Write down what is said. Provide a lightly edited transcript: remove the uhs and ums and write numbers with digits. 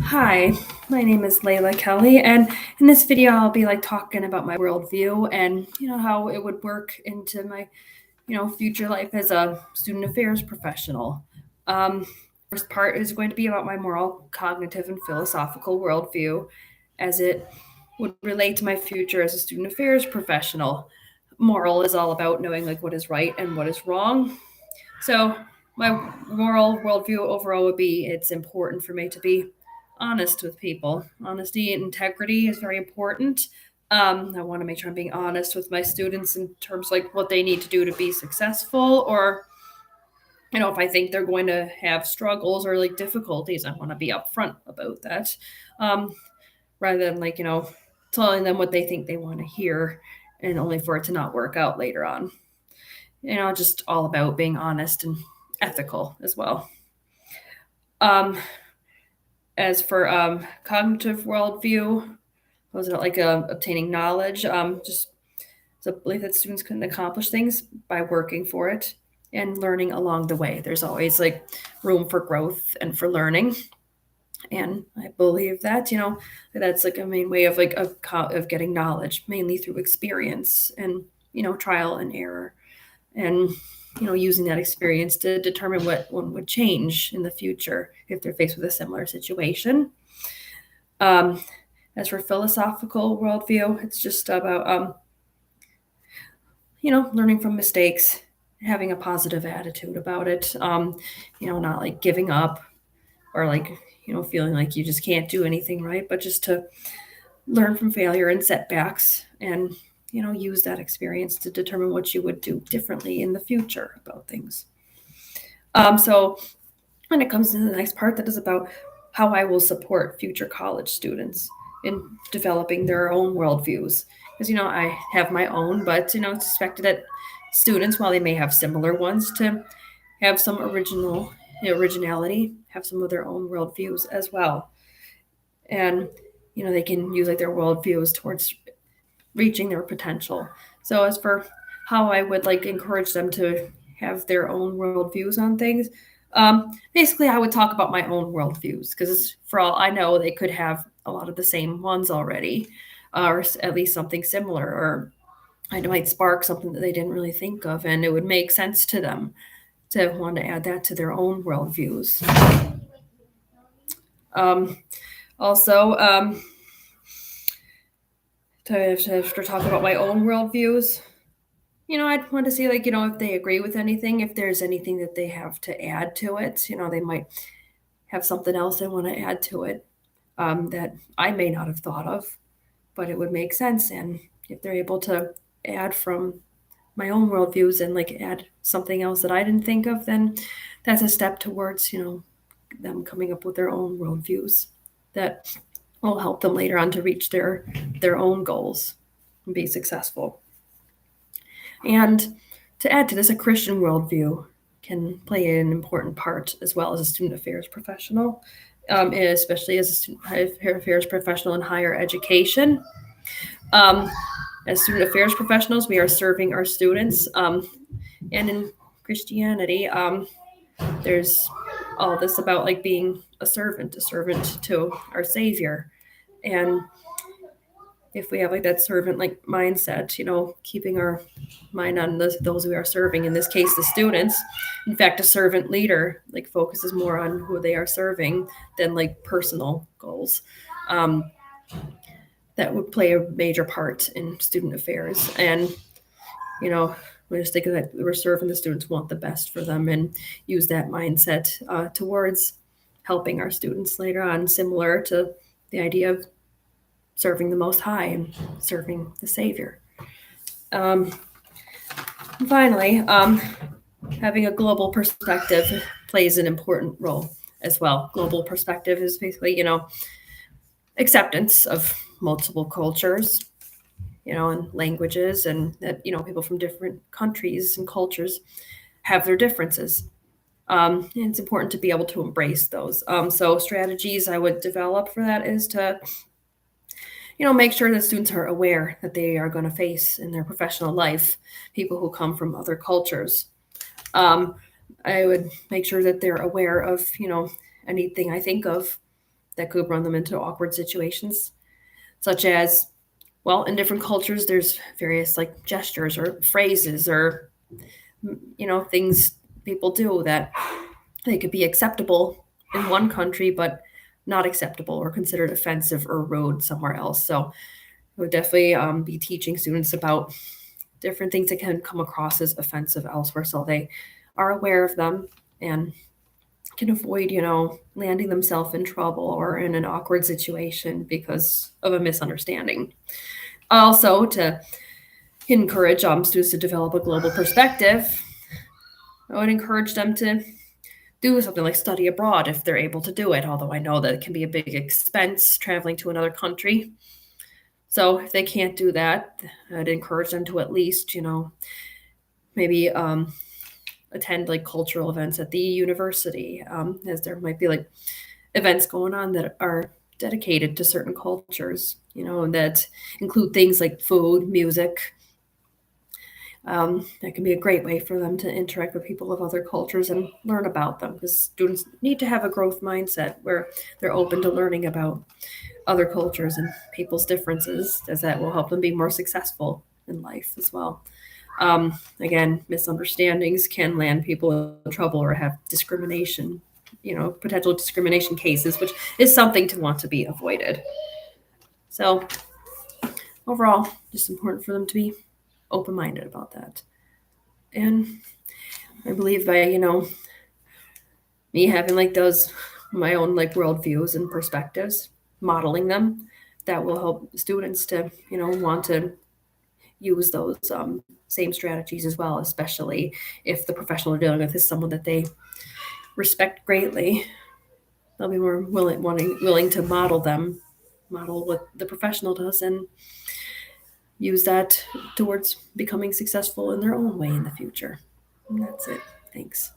Hi, my name is Leila Kelly, and in this video, I'll be talking about my worldview and how it would work into my future life as a student affairs professional. Um, First part is going to be about my moral, cognitive, and philosophical worldview, as it would relate to my future as a student affairs professional. Moral is all about knowing what is right and what is wrong. So my moral worldview overall would be it's important for me to be honest with people. Honesty and integrity is very important. I want to make sure I'm being honest with my students in terms what they need to do to be successful, or if I think they're going to have struggles or difficulties, I want to be upfront about that, um, rather than telling them what they think they want to hear, and only for it to not work out later on. Just all about being honest and ethical as well. Um, as for cognitive worldview, was it obtaining knowledge? Just the belief that students can accomplish things by working for it and learning along the way. There's always room for growth and for learning, and I believe that that's a main way of getting knowledge, mainly through experience and trial and error, and using that experience to determine what one would change in the future if they're faced with a similar situation. um, as for philosophical worldview, it's just about learning from mistakes, having a positive attitude about it, not giving up, or feeling like you just can't do anything right, but just to learn from failure and setbacks, and use that experience to determine what you would do differently in the future about things. So when it comes to the next part, that is about how I will support future college students in developing their own worldviews. Because I have my own, but it's expected that students, while they may have similar ones, to have some originality, have some of their own worldviews as well, and they can use their worldviews towards reaching their potential. So as for how I would encourage them to have their own worldviews on things, basically I would talk about my own worldviews, because for all I know, they could have a lot of the same ones already, or at least something similar, or I might spark something that they didn't really think of, and it would make sense to them to want to add that to their own worldviews. Um, Also, to talk about my own worldviews, I'd want to see if they agree with anything, if there's anything that they have to add to it. They might have something else they want to add to it, that I may not have thought of, but it would make sense. And if they're able to add from my own worldviews and add something else that I didn't think of, then that's a step towards them coming up with their own worldviews that will help them later on to reach their own goals and be successful. And to add to this, a Christian worldview can play an important part as well as a student affairs professional, especially as a student affairs professional in higher education. Um, as student affairs professionals, we are serving our students, and in Christianity, there's all this about being a servant to our Savior, and if we have that servant mindset, keeping our mind on those we are serving, in this case the students. In fact, a servant leader focuses more on who they are serving than personal goals. um, that would play a major part in student affairs, and we just think that we're serving the students, want the best for them, and use that mindset towards helping our students later on, similar to the idea of serving the Most High and serving the Savior. Um, Finally, having a global perspective plays an important role as well. Global perspective is basically, acceptance of multiple cultures, and languages, and that, people from different countries and cultures have their differences. And it's important to be able to embrace those. So strategies I would develop for that is to make sure that students are aware that they are going to face in their professional life people who come from other cultures. Um, I would make sure that they're aware of, anything I think of that could run them into awkward situations, such as, well, in different cultures, there's various like gestures or phrases or, things people do that they could be acceptable in one country, but not acceptable or considered offensive or rude somewhere else. So I would definitely be teaching students about different things that can come across as offensive elsewhere, so they are aware of them and can avoid, landing themselves in trouble or in an awkward situation because of a misunderstanding. Also, to encourage students to develop a global perspective, I would encourage them to do something like study abroad if they're able to do it, although I know that it can be a big expense traveling to another country. So if they can't do that, I'd encourage them to at least, maybe attend like cultural events at the university, as there might be like events going on that are dedicated to certain cultures, that include things like food, music. That can be a great way for them to interact with people of other cultures and learn about them, because students need to have a growth mindset where they're open to learning about other cultures and people's differences, as that will help them be more successful in life as well. Again, misunderstandings can land people in trouble or have discrimination, potential discrimination cases, which is something to want to be avoided. So overall, just important for them to be open minded about that. And I believe by, me having like those my own like worldviews and perspectives, modeling them, that will help students to, want to use those same strategies as well, especially if the professional they're dealing with is someone that they respect greatly. They'll be more willing to model what the professional does, and use that towards becoming successful in their own way in the future. And that's it. Thanks.